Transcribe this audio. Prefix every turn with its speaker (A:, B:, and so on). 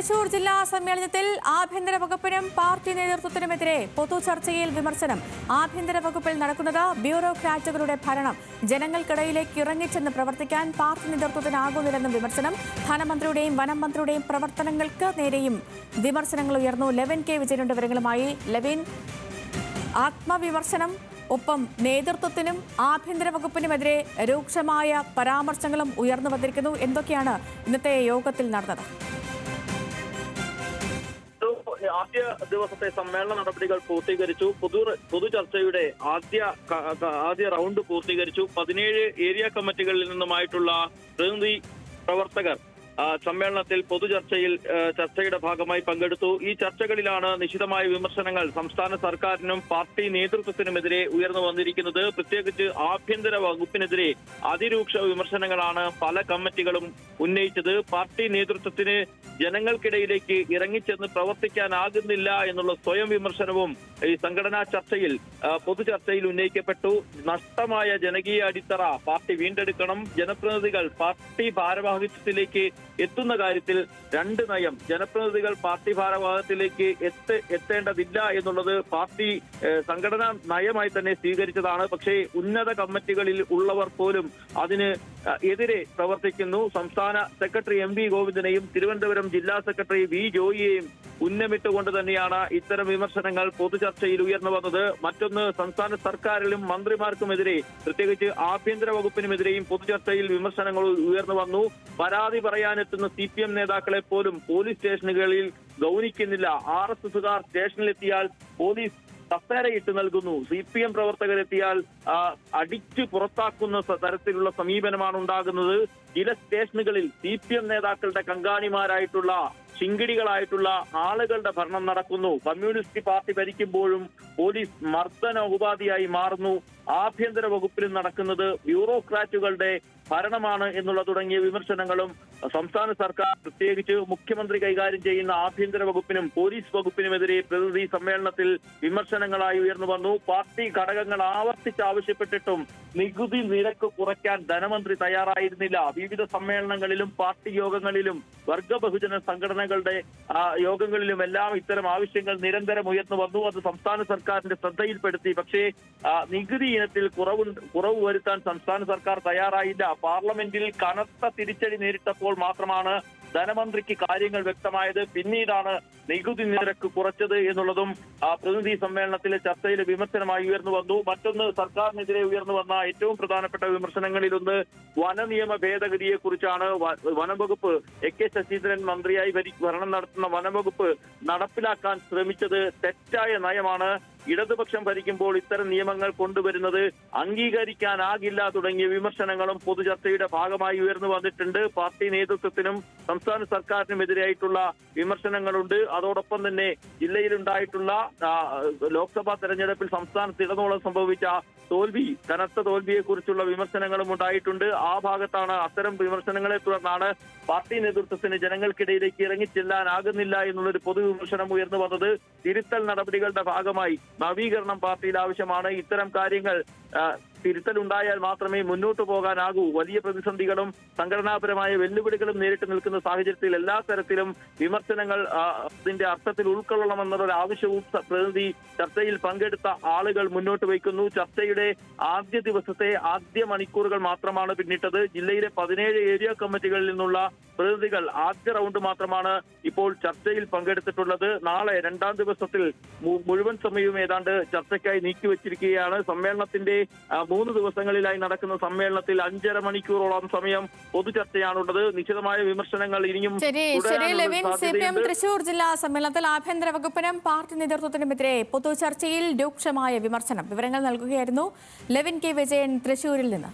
A: തൃശൂർ ജില്ലാ സമ്മേളനത്തിൽ ആഭ്യന്തര വകുപ്പിനും പാർട്ടി നേതൃത്വത്തിനുമെതിരെ പൊതുചർച്ചയിൽ വിമർശനം. ആഭ്യന്തര വകുപ്പിൽ നടക്കുന്നത് ബ്യൂറോക്രാറ്റുകളുടെ ഭരണം. ജനങ്ങൾക്കിടയിലേക്ക് ഇറങ്ങിച്ചെന്ന് പ്രവർത്തിക്കാൻ പാർട്ടി നേതൃത്വത്തിനാകുന്നില്ലെന്നും വിമർശനം. ധനമന്ത്രിയുടെയും വനം മന്ത്രിയുടെയും പ്രവർത്തനങ്ങൾക്ക് നേരെയും വിമർശനങ്ങൾ ഉയർന്നു. ലെവിൻ കെ വിജയനുണ്ട് വിവരങ്ങളുമായി. ലെവിൻ, ആത്മവിമർശനം, ഒപ്പം നേതൃത്വത്തിനും ആഭ്യന്തര വകുപ്പിനുമെതിരെ രൂക്ഷമായ പരാമർശങ്ങളും ഉയർന്നു വന്നിരിക്കുന്നു. എന്തൊക്കെയാണ് ഇന്നത്തെ യോഗത്തിൽ നടന്നത്?
B: ആദ്യ ദിവസത്തെ സമ്മേളന നടപടികൾ പൂർത്തീകരിച്ചു. പൊതുചർച്ചയുടെ ആദ്യ റൗണ്ട് പൂർത്തീകരിച്ചു. 17 ഏരിയ കമ്മിറ്റികളിൽ നിന്നുമായിട്ടുള്ള പ്രതിനിധി പ്രവർത്തകർ സമ്മേളനത്തിൽ ചർച്ചയുടെ ഭാഗമായി പങ്കെടുത്തു. ഈ ചർച്ചകളിലാണ് നിശിതമായ വിമർശനങ്ങൾ സംസ്ഥാന സർക്കാരിനും പാർട്ടി നേതൃത്വത്തിനുമെതിരെ ഉയർന്നു വന്നിരിക്കുന്നത്. പ്രത്യേകിച്ച് ആഭ്യന്തര വകുപ്പിനെതിരെ അതിരൂക്ഷ വിമർശനങ്ങളാണ് പല കമ്മിറ്റികളും ഉന്നയിച്ചത്. പാർട്ടി നേതൃത്വത്തിന് ജനങ്ങൾക്കിടയിലേക്ക് ഇറങ്ങിച്ചെന്ന് പ്രവർത്തിക്കാനാകുന്നില്ല എന്നുള്ള സ്വയം വിമർശനവും ഈ സംഘടനാ പൊതുചർച്ചയിൽ ഉന്നയിക്കപ്പെട്ടു. നഷ്ടമായ ജനകീയ അടിത്തറ പാർട്ടി വീണ്ടെടുക്കണം. ജനപ്രതിനിധികൾ പാർട്ടി ഭാരവാഹിത്വത്തിലേക്ക് എത്തുന്ന കാര്യത്തിൽ രണ്ട് നയം. ജനപ്രതിനിധികൾ പാർട്ടി ഭാരവാഹിത്വത്തിലേക്ക് എത്തേണ്ടതില്ല എന്നുള്ളത് പാർട്ടി സംഘടനാ നയമായി തന്നെ സ്വീകരിച്ചതാണ്. പക്ഷേ ഉന്നത കമ്മിറ്റികളിൽ ഉള്ളവർ പോലും അതിന് എതിരെ പ്രവർത്തിക്കുന്നു. സംസ്ഥാന സെക്രട്ടറി എം വി ഗോവിന്ദനെയും തിരുവനന്തപുരം ജില്ലാ സെക്രട്ടറി വി ജോയിയെയും ഉന്നമിട്ടുകൊണ്ട് തന്നെയാണ് ഇത്തരം വിമർശനങ്ങൾ പൊതുചർച്ചയിൽ ഉയർന്നു വന്നത്. മറ്റൊന്ന്, സംസ്ഥാന സർക്കാരിലും മന്ത്രിമാർക്കുമെതിരെ, പ്രത്യേകിച്ച് ആഭ്യന്തര വകുപ്പിനുമെതിരെയും പൊതുചർച്ചയിൽ വിമർശനങ്ങൾ ഉയർന്നു വന്നു. പരാതി പറയാനെത്തുന്ന CPM നേതാക്കളെ പോലും പോലീസ് സ്റ്റേഷനുകളിൽ ഗൗനിക്കുന്നില്ല. RSSകാർ സ്റ്റേഷനിലെത്തിയാൽ പോലീസ് കസേരയിട്ട് നൽകുന്നു. CPM പ്രവർത്തകരെത്തിയാൽ അടിച്ചു പുറത്താക്കുന്ന തരത്തിലുള്ള സമീപനമാണ് ഉണ്ടാകുന്നത്. ചില സ്റ്റേഷനുകളിൽ CPM നേതാക്കളുടെ കങ്കാണിമാരായിട്ടുള്ള ശിങ്കിടികളായിട്ടുള്ള ആളുകളുടെ ഭരണം നടക്കുന്നു. കമ്മ്യൂണിസ്റ്റ് പാർട്ടി ഭരിക്കുമ്പോഴും പോലീസ് മർദ്ദന ഉപാധിയായി മാറുന്നു. ആഭ്യന്തര വകുപ്പിലും നടക്കുന്നത് ബ്യൂറോക്രാറ്റുകളുടെ ഭരണമാണ് എന്നുള്ള തുടങ്ങിയ വിമർശനങ്ങളും സംസ്ഥാന സർക്കാർ, പ്രത്യേകിച്ച് മുഖ്യമന്ത്രി കൈകാര്യം ചെയ്യുന്ന ആഭ്യന്തര വകുപ്പിനും പോലീസ് വകുപ്പിനുമെതിരെ പ്രതിനിധി സമ്മേളനത്തിൽ വിമർശനങ്ങളായി ഉയർന്നു വന്നു. പാർട്ടി ഘടകങ്ങൾ ആവർത്തിച്ചാവശ്യപ്പെട്ടിട്ടും നികുതി നിരക്ക് കുറയ്ക്കാൻ ധനമന്ത്രി തയ്യാറായിരുന്നില്ല. വിവിധ സമ്മേളനങ്ങളിലും പാർട്ടി യോഗങ്ങളിലും വർഗ ബഹുജന സംഘടനകളുടെ യോഗങ്ങളിലുമെല്ലാം ഇത്തരം ആവശ്യങ്ങൾ നിരന്തരം ഉയർന്നു വന്നു. അത് സംസ്ഥാന സർക്കാരിന്റെ ശ്രദ്ധയിൽപ്പെടുത്തി. പക്ഷേ നികുതി ഇനത്തിൽ കുറവ് വരുത്താൻ സംസ്ഥാന സർക്കാർ തയ്യാറായില്ല. പാർലമെന്റിൽ കനത്ത തിരിച്ചടി നേരിട്ടപ്പോൾ മാത്രമാണ് ധനമന്ത്രിക്ക് കാര്യങ്ങൾ വ്യക്തമായത്. പിന്നീടാണ് നികുതി നിരക്ക് കുറച്ചത് എന്നുള്ളതും പ്രതിനിധി സമ്മേളനത്തിലെ ചർച്ചയിലെ വിമർശനമായി ഉയർന്നു വന്നു. മറ്റൊന്ന്, സർക്കാരിനെതിരെ ഉയർന്നു വന്ന ഏറ്റവും പ്രധാനപ്പെട്ട വിമർശനങ്ങളിലൊന്ന് വനനിയമ ഭേദഗതിയെ കുറിച്ചാണ്. വനംവകുപ്പ് AK ശശീന്ദ്രൻ മന്ത്രിയായി ഭരണം നടത്തുന്ന വനംവകുപ്പ് നടപ്പിലാക്കാൻ ശ്രമിച്ചത് തെറ്റായ നയമാണ്. ഇടതുപക്ഷം ഭരിക്കുമ്പോൾ ഇത്തരം നിയമങ്ങൾ കൊണ്ടുവരുന്നത് അംഗീകരിക്കാനാകില്ല തുടങ്ങിയ വിമർശനങ്ങളും പൊതുചർച്ചയുടെ ഭാഗമായി ഉയർന്നു വന്നിട്ടുണ്ട്. പാർട്ടി നേതൃത്വത്തിനും സംസ്ഥാന സർക്കാരിനുമെതിരായിട്ടുള്ള വിമർശനങ്ങളുണ്ട്. അതോടൊപ്പം തന്നെ ജില്ലയിലുണ്ടായിട്ടുള്ള ലോക്സഭാ തെരഞ്ഞെടുപ്പിൽ സംസ്ഥാനത്തിടനീളം സംഭവിച്ച കനത്ത തോൽവിയെ കുറിച്ചുള്ള വിമർശനങ്ങളും ഉണ്ടായിട്ടുണ്ട്. ആ ഭാഗത്താണ് അത്തരം വിമർശനങ്ങളെ തുടർന്നാണ് പാർട്ടി നേതൃത്വത്തിന് ജനങ്ങൾക്കിടയിലേക്ക് ഇറങ്ങിച്ചെല്ലാനാകുന്നില്ല എന്നുള്ളൊരു പൊതുവിമർശനം ഉയർന്നു വന്നത്. തിരുത്തൽ നടപടികളുടെ ഭാഗമായി നവീകരണം പാർട്ടിയിൽ ആവശ്യമാണ്. ഇത്തരം കാര്യങ്ങൾ തിരുത്തലുണ്ടായാൽ മാത്രമേ മുന്നോട്ട് പോകാനാകൂ. വലിയ പ്രതിസന്ധികളും സംഘടനാപരമായ വെല്ലുവിളികളും നേരിട്ട് നിൽക്കുന്ന സാഹചര്യത്തിൽ എല്ലാ തരത്തിലും വിമർശനങ്ങൾ അതിന്റെ അർത്ഥത്തിൽ ഉൾക്കൊള്ളണമെന്നുള്ള ആവശ്യവും പ്രതിനിധി ചർച്ചയിൽ പങ്കെടുത്ത ആളുകൾ മുന്നോട്ട് വയ്ക്കുന്നു. ചർച്ചയുടെ ആദ്യ ദിവസത്തെ ആദ്യ മണിക്കൂറുകൾ മാത്രമാണ് പിന്നിട്ടത്. ജില്ലയിലെ 17 ഏരിയ കമ്മിറ്റികളിൽ നിന്നുള്ള പ്രതിനിധികൾ ആദ്യ റൗണ്ട് മാത്രമാണ് ഇപ്പോൾ ചർച്ചയിൽ പങ്കെടുത്തിട്ടുള്ളത്. നാളെ രണ്ടാം ദിവസത്തിൽ മുഴുവൻ സമയവും ഏതാണ്ട് ചർച്ചയ്ക്കായി നീക്കിവെച്ചിരിക്കുകയാണ്. സമ്മേളനത്തിന്റെ 3 ദിവസങ്ങളിലായി നടക്കുന്ന സമ്മേളനത്തിൽ 5.5 മണിക്കൂറോളം സമയം പൊതുചർച്ചയാണുള്ളത്. നിശ്ചിതമായ വിമർശനങ്ങൾ ഇനിയും
A: തൃശൂർ ജില്ലാ സമ്മേളനത്തിൽ ആഭ്യന്തര വകുപ്പിനും പാർട്ടി നേതൃത്വത്തിനുമെതിരെ പൊതുചർച്ചയിൽ രൂക്ഷമായ വിമർശനം. വിവരങ്ങൾ നൽകുകയായിരുന്നു ലെവിൻ കെ വിജയൻ തൃശൂരിൽ നിന്ന്.